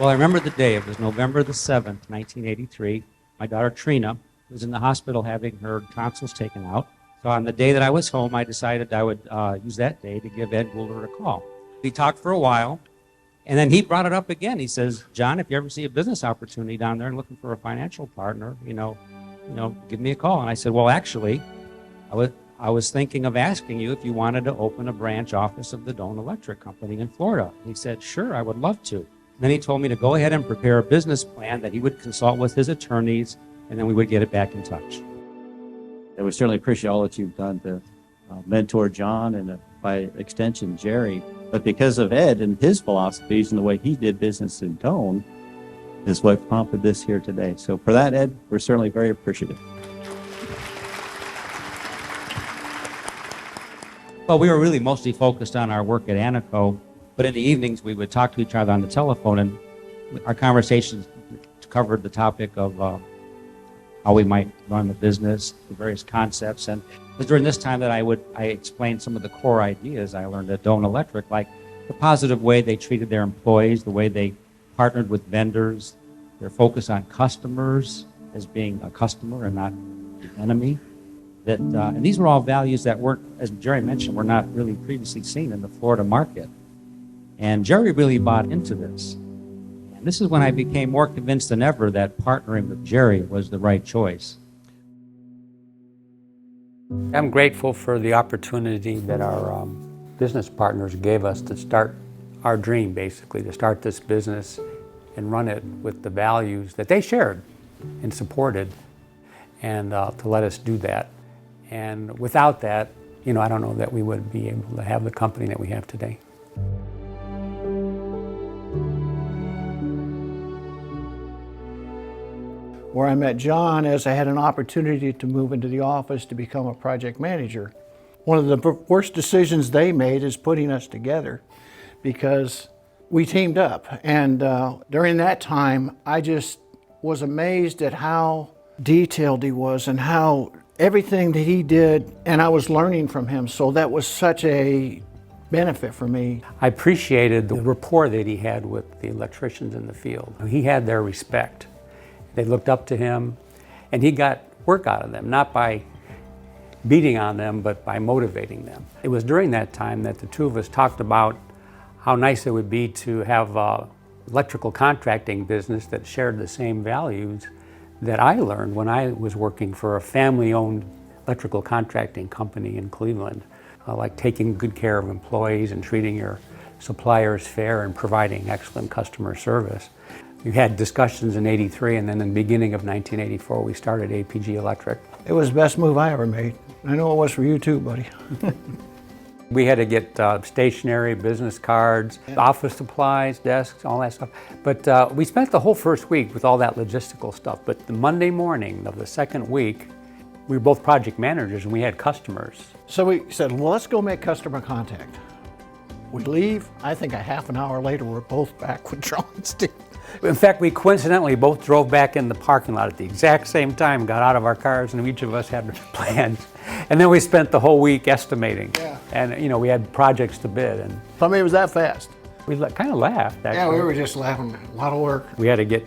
Well, I remember the day. It was November the 7th, 1983. My daughter Trina was in the hospital having her tonsils taken out. So on the day that I was home, I decided I would use that day to give Ed Goulder a call. We talked for a while, and then he brought it up again. He says, John, if you ever see a business opportunity down there and looking for a financial partner, give me a call. And I said, well, actually, I was thinking of asking you if you wanted to open a branch office of the Doane Electric Company in Florida. He said, sure, I would love to. Then he told me to go ahead and prepare a business plan that he would consult with his attorneys, and then we would get it back in touch. And we certainly appreciate all that you've done to mentor John and by extension Jerry. But because of Ed and his philosophies and the way he did business in Doane is what prompted this here today. So for that, Ed, we're certainly very appreciative. Well, we were really mostly focused on our work at Aneco, but in the evenings we would talk to each other on the telephone, and our conversations covered the topic of how we might run the business, the various concepts. And it was during this time that I explained some of the core ideas I learned at Doane Electric, like the positive way they treated their employees, the way they partnered with vendors, their focus on customers as being a customer and not the enemy. And these were all values that weren't, as Jerry mentioned, were not really previously seen in the Florida market. And Jerry really bought into this. And this is when I became more convinced than ever that partnering with Jerry was the right choice. I'm grateful for the opportunity that our business partners gave us to start our dream, basically, to start this business and run it with the values that they shared and supported, and to let us do that. And without that, I don't know that we would be able to have the company that we have today. Where I met John as I had an opportunity to move into the office to become a project manager. One of the worst decisions they made is putting us together, because we teamed up. And during that time, I just was amazed at how detailed he was and how everything that he did, and I was learning from him. So that was such a benefit for me. I appreciated the rapport that he had with the electricians in the field. He had their respect. They looked up to him, and he got work out of them, not by beating on them, but by motivating them. It was during that time that the two of us talked about how nice it would be to have an electrical contracting business that shared the same values that I learned when I was working for a family-owned electrical contracting company in Cleveland, like taking good care of employees and treating your suppliers fair and providing excellent customer service. We had discussions in '83, and then in the beginning of 1984, we started APG Electric. It was the best move I ever made. I know it was for you too, buddy. We had to get stationery, business cards, office supplies, desks, all that stuff. But we spent the whole first week with all that logistical stuff. But the Monday morning of the second week, we were both project managers and we had customers. So we said, well, let's go make customer contact. We leave. I think a half an hour later, we're both back with drawings. In fact, we coincidentally both drove back in the parking lot at the exact same time, got out of our cars, and each of us had plans. And then we spent the whole week estimating. Yeah. And we had projects to bid. And Somebody was that fast. we kind of laughed, actually. Yeah, we were just laughing. A lot of work. We had to get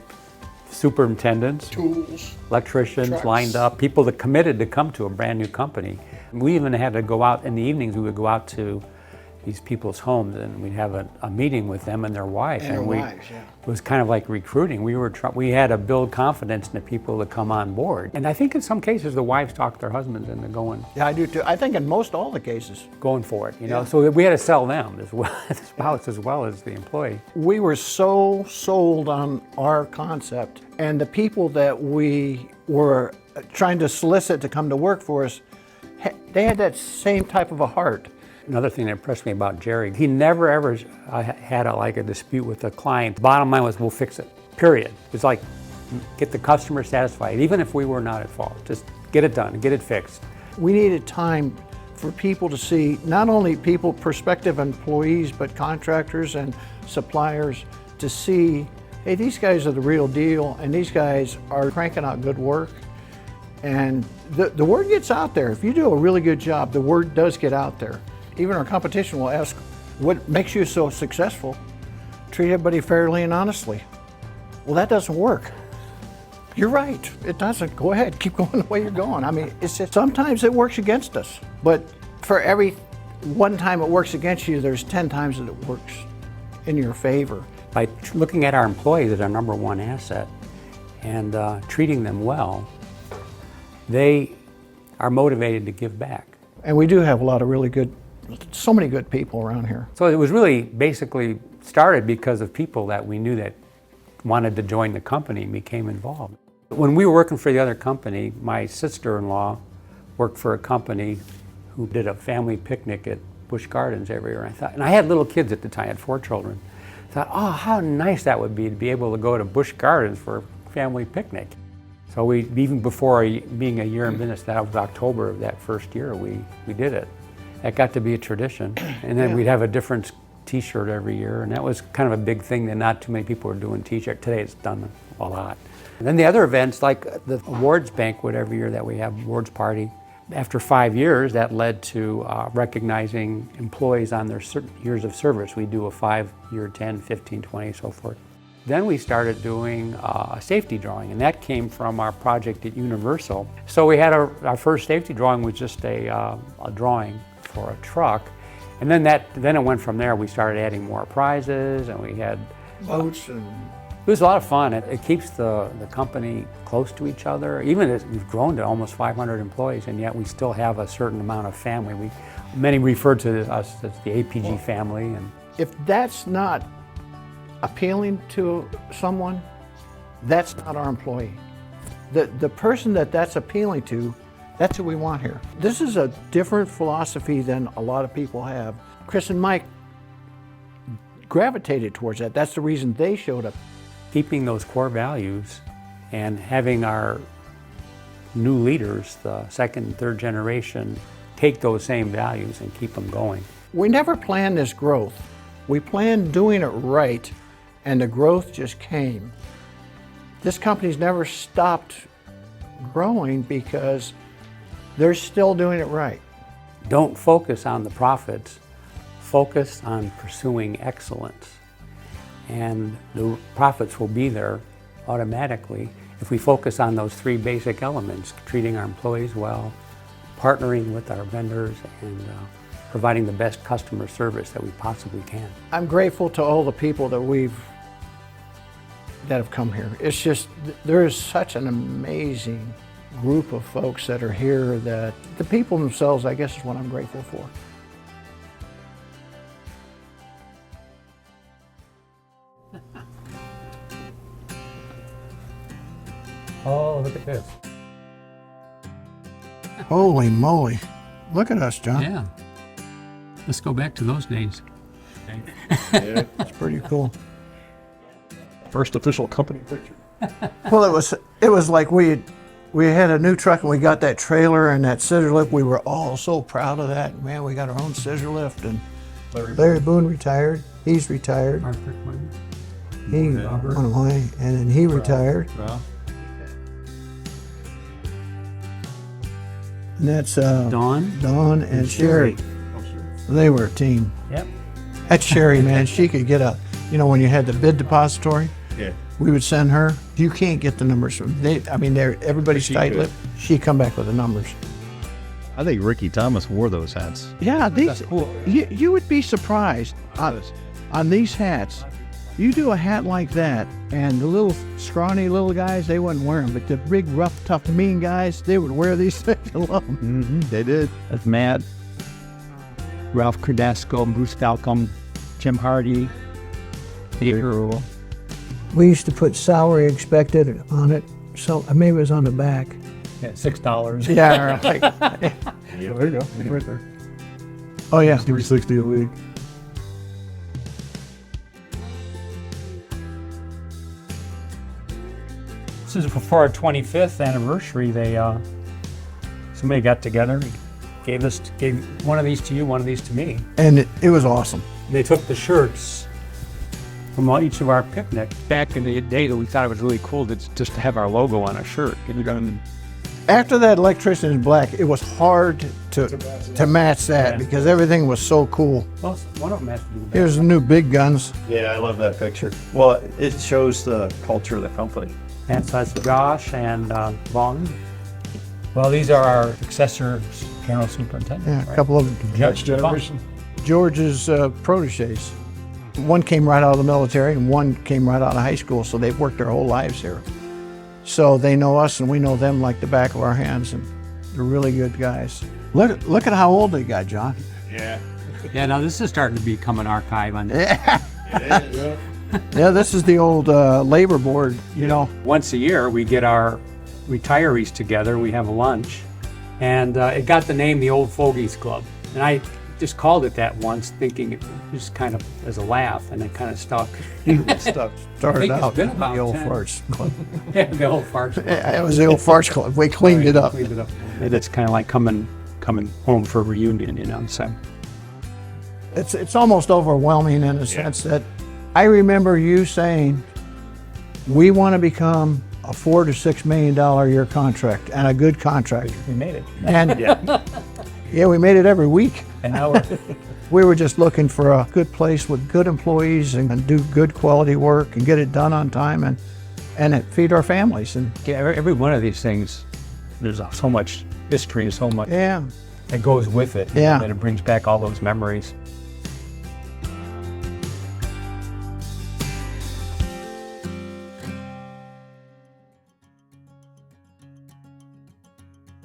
superintendents, Tools. electricians Trucks. lined up, people that committed to come to a brand new company. We even had to go out in the evenings. We would go out to these people's homes and we'd have a meeting with them and their wives. And their wives, yeah. It was kind of like recruiting. We had to build confidence in the people that come on board. And I think in some cases the wives talk their husbands into going Yeah, I do too. I think in most all the cases. for it. Yeah. So we had to sell them as well, the spouse as well as the employee. We were so sold on our concept, and the people that we were trying to solicit to come to work for us, they had that same type of a heart. Another thing that impressed me about Jerry, he never ever had a dispute with a client. The bottom line was, we'll fix it, period. It's like, get the customer satisfied, even if we were not at fault. Just get it done, get it fixed. We needed time for people to see, not only people, prospective employees, but contractors and suppliers, to see, hey, these guys are the real deal, and these guys are cranking out good work. And the word gets out there. If you do a really good job, the word does get out there. Even our competition will ask, what makes you so successful? Treat everybody fairly and honestly. Well, that doesn't work. You're right. It doesn't. Go ahead. Keep going the way you're going. I mean, it's just sometimes it works against us. But for every one time it works against you, there's 10 times that it works in your favor. By looking at our employees as our number one asset and treating them well, they are motivated to give back. And we do have a lot of really good, so many good people around here. So it was really basically started because of people that we knew that wanted to join the company and became involved. When we were working for the other company, my sister-in-law worked for a company who did a family picnic at Busch Gardens every year. And I had little kids at the time, I had 4 children. I thought, oh, how nice that would be to be able to go to Busch Gardens for a family picnic. So we, even before being a year in business, that was October of that first year, we did it. That got to be a tradition. And then we'd have a different t-shirt every year, and that was kind of a big thing that not too many people were doing t-shirt. Today it's done a lot. And then the other events, like the awards banquet every year that we have, awards party. After 5 years, that led to recognizing employees on their years of service. We do a 5-year, 10, 15, 20, so forth. Then we started doing a safety drawing, and that came from our project at Universal. So we had our first safety drawing was just a drawing for a truck. And then it went from there. We started adding more prizes, and we had Boats and... It was a lot of fun. It keeps the company close to each other. Even as we've grown to almost 500 employees, and yet we still have a certain amount of family. Many refer to us as the APG family. And If that's not appealing to someone, that's not our employee. The person that's appealing to, that's who we want here. This is a different philosophy than a lot of people have. Chris and Mike gravitated towards that. That's the reason they showed up. keeping those core values and having our new leaders, the second and third generation, take those same values and keep them going. We never planned this growth. We planned doing it right, and the growth just came. This company's never stopped growing because they're still doing it right. Don't focus on the profits, focus on pursuing excellence. And the profits will be there automatically if we focus on those 3 basic elements: treating our employees well, partnering with our vendors, and providing the best customer service that we possibly can. I'm grateful to all the people that have come here. It's just, there is such an amazing group of folks that are here that the people themselves, I guess, is what I'm grateful for. Oh, look at this. Holy moly. Look at us, John. Yeah. Let's go back to those days. It's pretty cool. First official company picture. Well, it was like we had a new truck and we got that trailer and that scissor lift. We were all so proud of that. Man, we got our own scissor lift, and Larry Boone retired. He's retired. He went away, and then he retired. And that's Dawn and Sherry. They were a team. Yep. That's Sherry, man. She could get when you had the bid depository, we would send her. You can't get the numbers from everybody's tight-lipped. She'd come back with the numbers. I think Ricky Thomas wore those hats. Yeah, That's cool. you would be surprised on these hats. You do a hat like that, and the little scrawny little guys, they wouldn't wear them. But the big, rough, tough, mean guys, they would wear these things. I love them. Mm-hmm, they did. That's Matt, Ralph Cardasco, Bruce Falcom, Jim Hardy, Peter Rule. We used to put salary expected on it, so maybe it was on the back. Yeah, $6. Yeah, right. Yeah, there you go. Right there. Oh, yeah. $360 a week. This is before our 25th anniversary. Somebody got together, gave one of these to you, one of these to me. And it was awesome. They took the shirts from each of our picnics. Back in the day, we thought it was really cool just to have our logo on a shirt. After that Electrician in Black, it was hard to match that because everything was so cool. Well, one of them has to do with that. Here's the new big guns. Yeah, I love that picture. Well, it shows the culture of the company. And so that's Josh and Vaughn. Well, these are our successor general superintendent. Yeah, a couple of Next generation. George's proteges. One came right out of the military and one came right out of high school, so they've worked their whole lives here. So they know us and we know them like the back of our hands, and they're really good guys. Look at how old they got, John. Yeah, now this is starting to become an archive on Yeah, this is the old labor board, you know. Once a year, we get our retirees together, we have a lunch, and it got the name the Old Fogies Club. And I just called it that once, thinking it just kind of as a laugh, and it kind of stuck. Started it's out been the about old 10. farce club. Yeah, the old farce. Yeah, it was the old farce club. We cleaned it up. Cleaned it up. It's kind of like coming home for a reunion, you know. So It's almost overwhelming in the sense that I remember you saying, we want to become a $4 to $6 million a year contract and a good contract. we made it. And yeah, we made it every week. And now we're We were just looking for a good place with good employees and do good quality work and get it done on time and feed our families. And yeah, every one of these things, there's so much history and so much yeah, that goes with it. Yeah. And it brings back all those memories.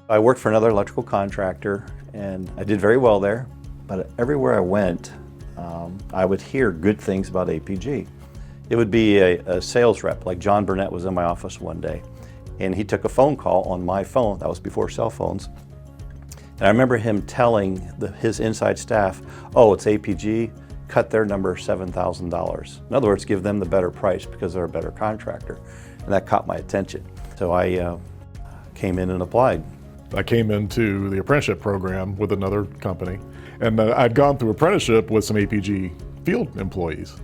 I worked for another electrical contractor, and I did very well there. But everywhere I went, I would hear good things about APG. It would be a sales rep, like John Burnett was in my office one day, and he took a phone call on my phone. That was before cell phones. And I remember him telling his inside staff, oh, it's APG, cut their number $7,000. In other words, give them the better price because they're a better contractor. And that caught my attention. So I came in and applied. I came into the apprenticeship program with another company, and I'd gone through apprenticeship with some APG field employees.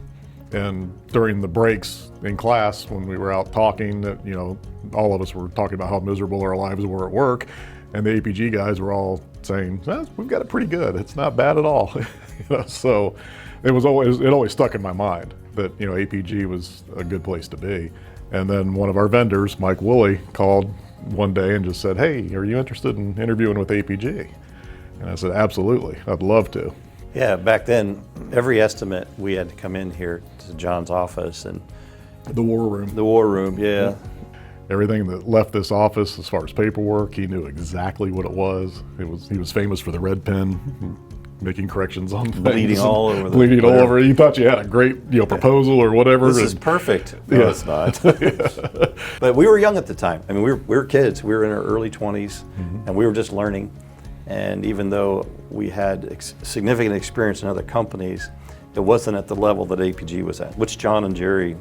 And during the breaks in class, when we were out talking, you know, all of us were talking about how miserable our lives were at work, and the APG guys were all saying, well, we've got it pretty good. It's not bad at all. You know, so it always stuck in my mind that, you know, APG was a good place to be. And then one of our vendors, Mike Woolley, called one day and just said, hey, are you interested in interviewing with APG? And I said, absolutely, I'd love to. Yeah, back then, every estimate, we had to come in here to John's office and The war room. the war room, yeah. Everything that left this office as far as paperwork, he knew exactly what it was. He was famous for the red pen, making corrections on things. Bleeding all over the- Bleeding all whatever. over. You thought you had a great, you know, proposal or whatever. This is and- perfect. No, Yeah. it's not. But we were young at the time. I mean, we were kids. We were in our early 20s, and we were just learning. And even though we had significant experience in other companies, it wasn't at the level that APG was at, which John and Jerry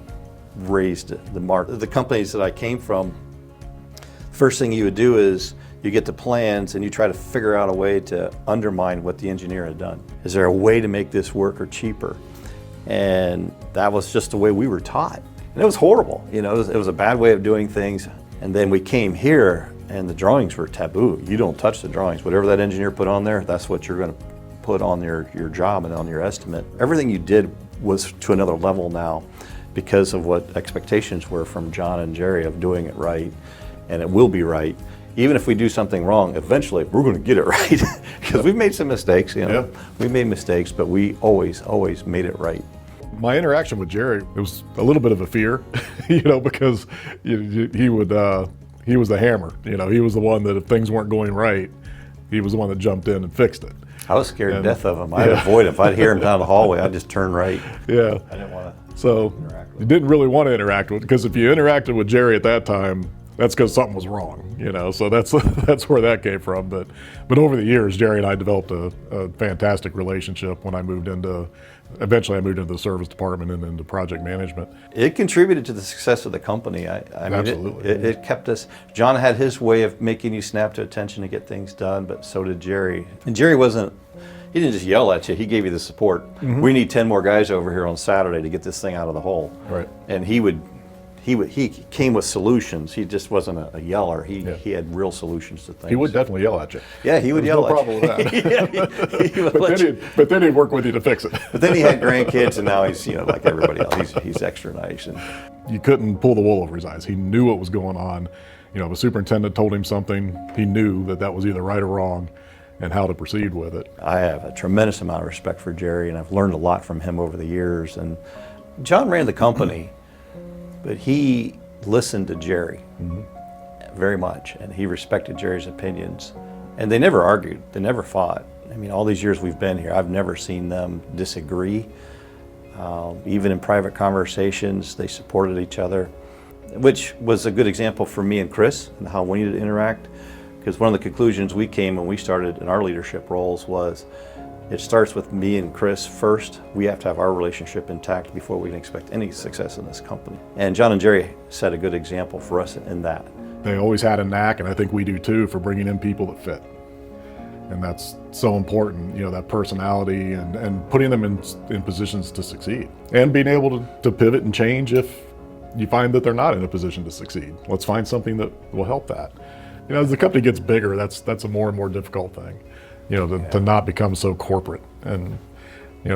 raised the mark. The companies that I came from, first thing you would do is you get the plans and you try to figure out a way to undermine what the engineer had done. Is there a way to make this work or cheaper? And that was just the way we were taught. And it was horrible. You know, it was a bad way of doing things. And then we came here and the drawings were taboo. You don't touch the drawings. Whatever that engineer put on there, that's what you're going to put on your job and on your estimate. Everything you did was to another level now because of what expectations were from John and Jerry of doing it right. And it will be right. Even if we do something wrong, eventually we're going to get it right. Because we've made some mistakes, you know. Yeah. We made mistakes, but we always made it right. My interaction with Jerry, it was a little bit of a fear, you know, because he was the hammer. You know, he was the one that if things weren't going right, he was the one that jumped in and fixed it. I was scared to And- death of him. I'd yeah. avoid him. If I'd hear him down the hallway, I'd just turn right. Yeah. I didn't want to. So you didn't really want to interact with, because if you interacted with Jerry at that time, that's because something was wrong, you know. So that's where that came from. But over the years, Jerry and I developed a fantastic relationship. When eventually I moved into the service department and into project management. It contributed to the success of the company. I mean, Absolutely. it kept us. John had his way of making you snap to attention to get things done, but so did Jerry. And Jerry he didn't just yell at you, he gave you the support. We need 10 more guys over here on Saturday to get this thing out of the hole. Right. And he would he came with solutions. He just wasn't a yeller. Yeah. He had real solutions to things. He would definitely yell at you. Yeah, he would There's yell no at problem you. with that. Yeah, he would let you- But then he'd work with you to fix it. But then he had grandkids, and now he's, like everybody else. He's extra nice. And You couldn't pull the wool over his eyes. He knew what was going on. If a superintendent told him something, he knew that was either right or wrong and how to proceed with it. I have a tremendous amount of respect for Jerry, and I've learned a lot from him over the years. And John ran the company, but he listened to Jerry very much, and he respected Jerry's opinions. And they never argued. They never fought. I mean, all these years we've been here, I've never seen them disagree. Even in private conversations, they supported each other, which was a good example for me and Chris and how we needed to interact. Because one of the conclusions we came when we started in our leadership roles was, it starts with me and Chris first. We have to have our relationship intact before we can expect any success in this company. And John and Jerry set a good example for us in that. They always had a knack, and I think we do too, for bringing in people that fit. And that's so important, that personality and putting them in positions to succeed. And being able to pivot and change if you find that they're not in a position to succeed. Let's find something that will help that. As the company gets bigger, that's a more and more difficult thing, to not become so corporate and,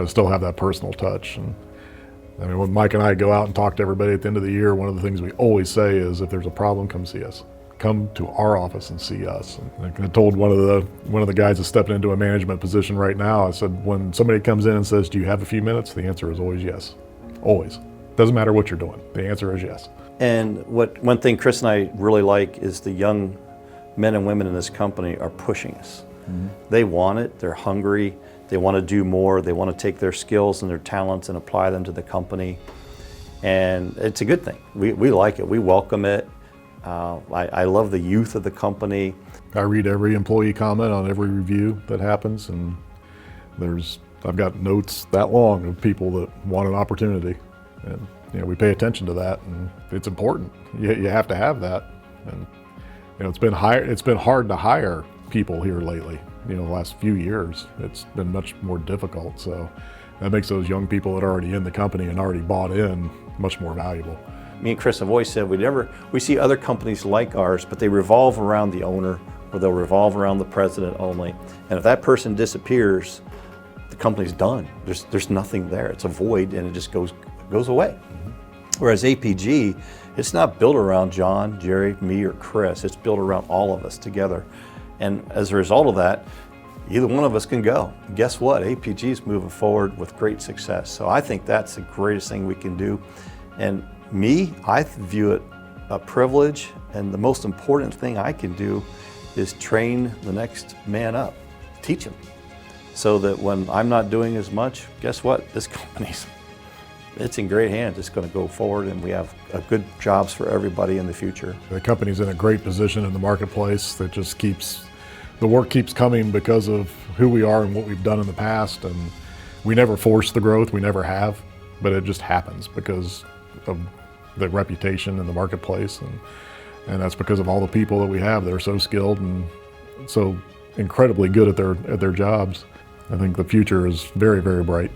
still have that personal touch. And I mean, when Mike and I go out and talk to everybody at the end of the year, one of the things we always say is, if there's a problem, come see us. Come to our office and see us. And I told one of the guys that's stepping into a management position right now, I said, when somebody comes in and says, do you have a few minutes? The answer is always yes. Always. Doesn't matter what you're doing. The answer is yes. And one thing Chris and I really like is the young men and women in this company are pushing us. They want it, they're hungry, they want to do more, they want to take their skills and their talents and apply them to the company. And it's a good thing. We like it, we welcome it. I love the youth of the company. I read every employee comment on every review that happens, and I've got notes that long of people that want an opportunity. And we pay attention to that, and it's important. You have to have that. And it's been hard to hire people here lately. The last few years, it's been much more difficult. So that makes those young people that are already in the company and already bought in much more valuable. Me and Chris have always said we see other companies like ours, but they revolve around the owner, or they'll revolve around the president only. And if that person disappears, the company's done. There's nothing there. It's a void, and it just goes away. Whereas APG, it's not built around John, Jerry, me, or Chris. It's built around all of us together. And as a result of that, either one of us can go. And guess what? APG is moving forward with great success. So I think that's the greatest thing we can do. And I view it a privilege, and the most important thing I can do is train the next man up, teach him. So that when I'm not doing as much, guess what? This company's it's in great hands. It's going to go forward, and we have good jobs for everybody in the future. The company's in a great position in the marketplace that just the work keeps coming because of who we are and what we've done in the past. And we never force the growth, we never have, but it just happens because of the reputation in the marketplace. And that's because of all the people that we have that are so skilled and so incredibly good at their jobs. I think the future is very, very bright.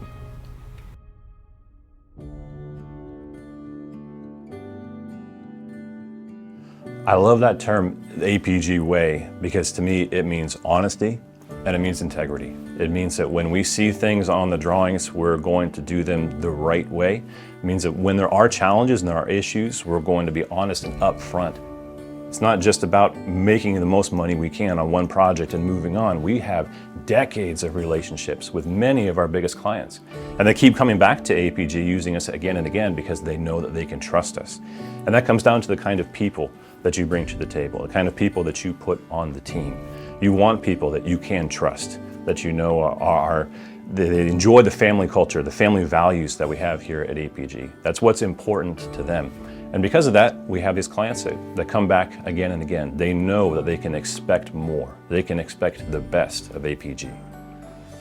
I love that term, the APG way, because to me it means honesty and it means integrity. It means that when we see things on the drawings, we're going to do them the right way. It means that when there are challenges and there are issues, we're going to be honest and upfront. It's not just about making the most money we can on one project and moving on. We have decades of relationships with many of our biggest clients. And they keep coming back to APG, using us again and again because they know that they can trust us. And that comes down to the kind of people that you bring to the table, the kind of people that you put on the team. You want people that you can trust, that you know they enjoy the family culture, the family values that we have here at APG. That's what's important to them. And because of that, we have these clients that come back again and again. They know that they can expect more. They can expect the best of APG.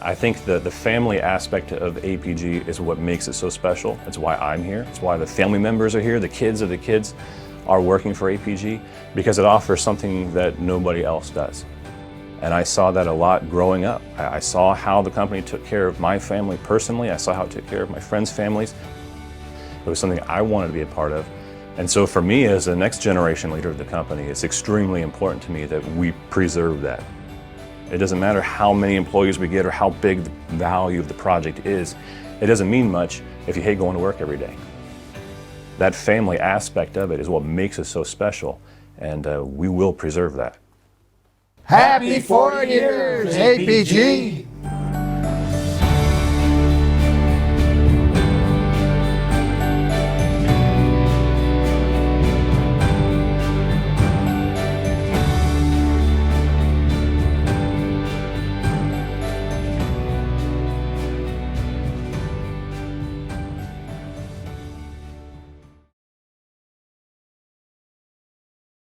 I think the family aspect of APG is what makes it so special. It's why I'm here. It's why the family members are here. The kids of the kids are working for APG, because it offers something that nobody else does. And I saw that a lot growing up. I saw how the company took care of my family personally. I saw how it took care of my friends' families. It was something I wanted to be a part of. And so for me, as the next generation leader of the company, it's extremely important to me that we preserve that. It doesn't matter how many employees we get or how big the value of the project is. It doesn't mean much if you hate going to work every day. That family aspect of it is what makes us so special, and we will preserve that. Happy 40 years, APG!